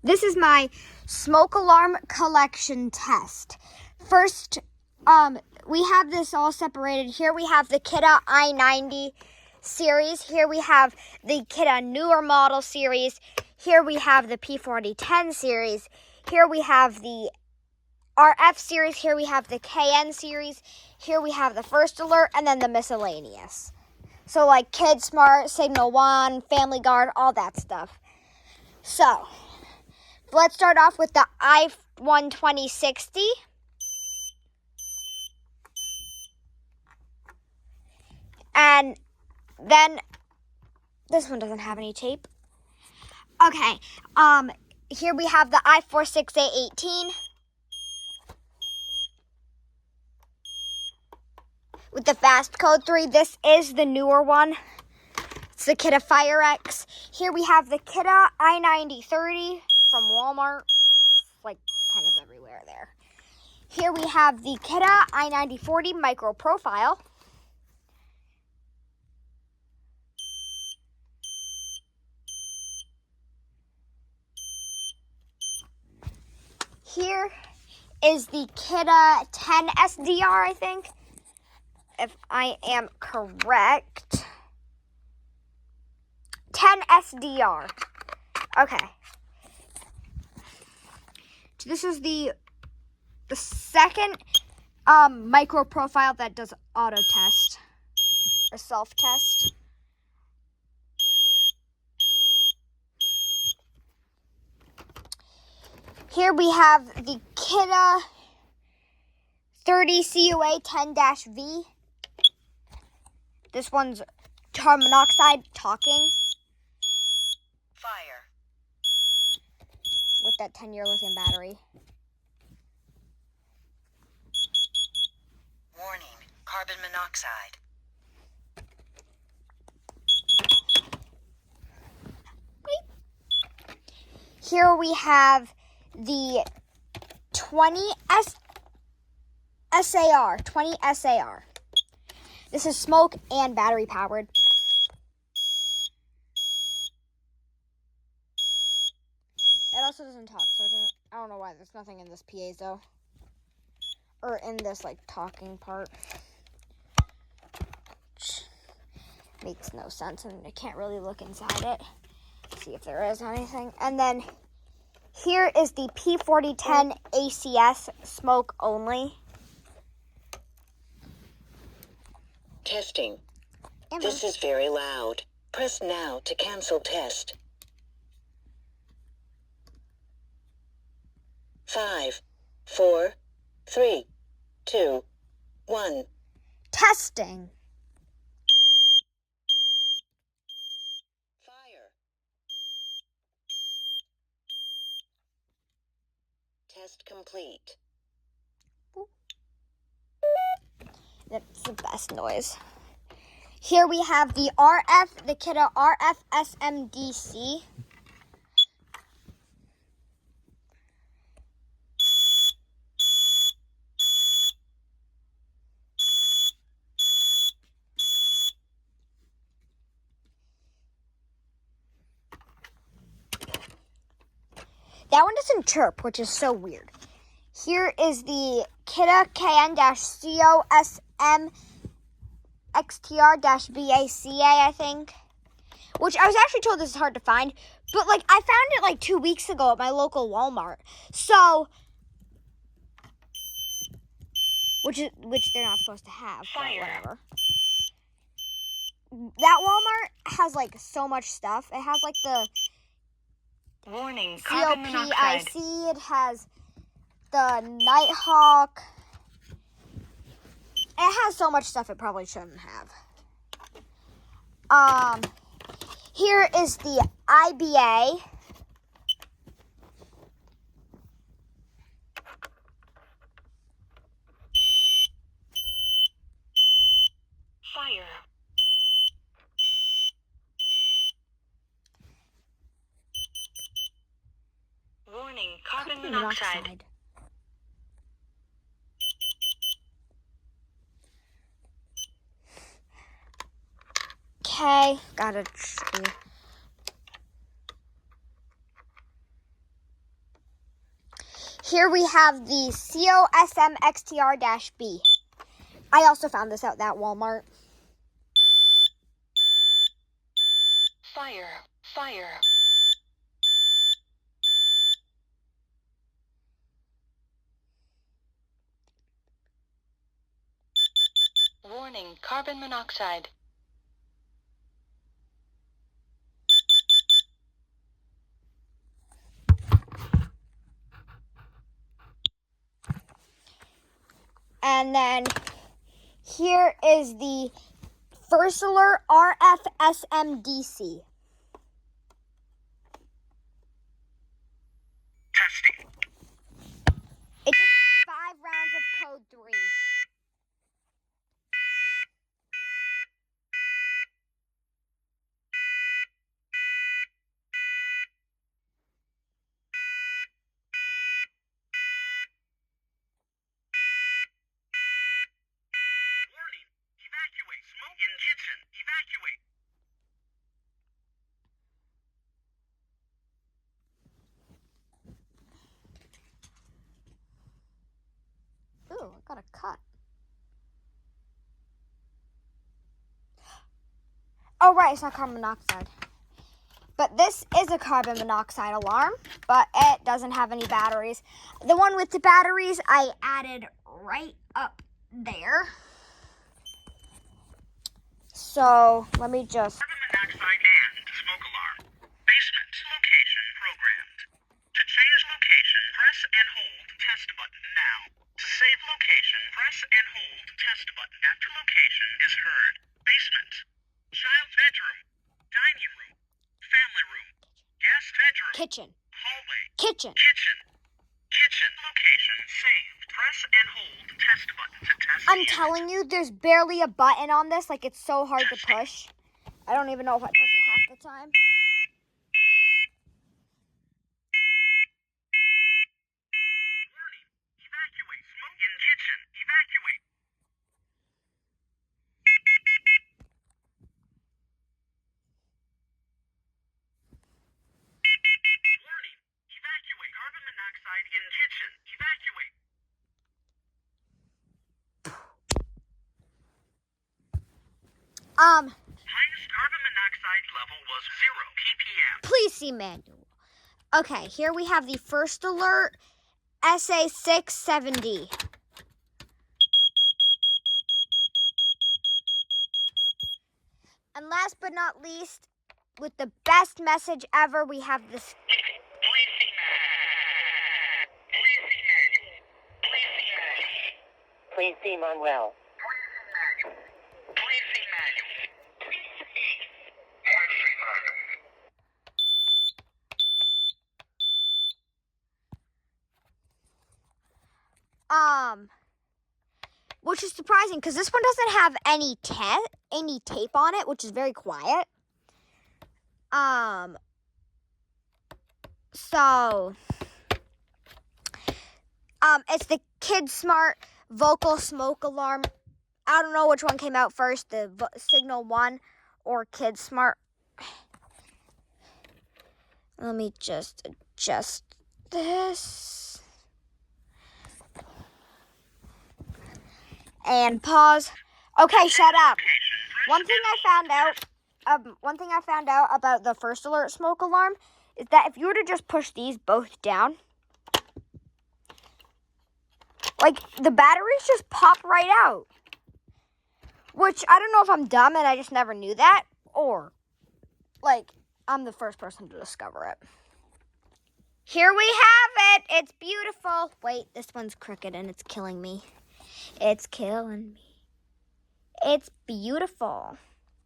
This is my smoke alarm collection test. First, we have this all separated. Here we have the Kidde i90 series. Here we have the Kidde newer model series. Here we have the P4010 series. Here we have the RF series. Here we have the KN series. Here we have the First Alert, and then the miscellaneous. So like Kid Smart, Signal One, Family Guard, all that stuff. So let's start off with the i12060. And then this one doesn't have any tape. Okay, here we have the i46818 with the fast code 3. This is the newer one. It's the Kidde FireX. Here we have the Kidde i9030 from Walmart. It's like kind of everywhere there. Here we have the Kidde i9040 Micro Profile. Here is the Kidde 10 SDR, I think, if I am correct. 10 SDR. Okay. So this is the second micro profile that does auto test or self test. Here we have the Kidde 30 CUA 10-V. This one's carbon monoxide talking. Fire. With that 10-year lithium battery. Warning, carbon monoxide. Here we have the 20 SAR. This is smoke and battery powered. It also doesn't talk, so I don't know why there's nothing in this piezo. Or in this, like, talking part. Which makes no sense, and I can't really look inside it. See if there is anything. And then here is the P4010 ACS smoke only. Testing. This is very loud. Press now to cancel test. 5, 4, 3, 2, 1. Testing. Fire. Test complete. That's the best noise. Here we have the Kidde RF SMDC. That one doesn't chirp, which is so weird. Here is the Kidde KN-COSM XTR-BACA, I think. Which I was actually told this is hard to find. But, like, I found it, like, 2 weeks ago at my local Walmart. So, which they're not supposed to have, but whatever. That Walmart has, like, so much stuff. It has, like, the Warning, carbon monoxide. COPIC. It has the Nighthawk. It has so much stuff it probably shouldn't have. Here is the IBA. Fire. Warning, carbon monoxide. Okay, gotta see. Here we have the COSM XTR-B. I also found this out at Walmart. Fire, fire. Warning, carbon monoxide. And then here is the First Alert RFSMDC. Testing. It took 5 rounds of code 3. Warning. Evacuate. Smoke in kitchen. Evacuate. Ooh, I got a cut. Oh, right, it's not carbon monoxide. But this is a carbon monoxide alarm, but it doesn't have any batteries. The one with the batteries I added right up there. So, let me just... Carbon monoxide and smoke alarm. Basement location programmed. To change location, press and hold test button now. To save location, press and hold test button after location is heard. Basement. Child bedroom. Dining room. Family room. Guest bedroom. Kitchen. Hallway. Kitchen. Kitchen. Kitchen location saved. Press and hold test button to test. I'm telling you, there's barely a button on this. Like, it's so hard to push. I don't even know if I push it half the time. Warning. Evacuate. Smoke in kitchen. Evacuate. Warning. Evacuate. Carbon monoxide in kitchen. Evacuate. Highest carbon monoxide level was 0 ppm. Please see manual. Okay, here we have the First Alert SA670. And last but not least, with the best message ever, we have this. Please see Manuel. Which is surprising because this one doesn't have any tape on it, which is very quiet. It's the Kid Smart Vocal Smoke Alarm. I don't know which one came out first, the Signal 1 or Kid Smart. Let me just adjust this. And pause. Okay, shut up. One thing I found out about the First Alert smoke alarm is that if you were to just push these both down, like, the batteries just pop right out. Which, I don't know if I'm dumb and I just never knew that, or, like, I'm the first person to discover it. Here we have it. It's beautiful. Wait, this one's crooked and it's killing me. It's killing me. It's beautiful.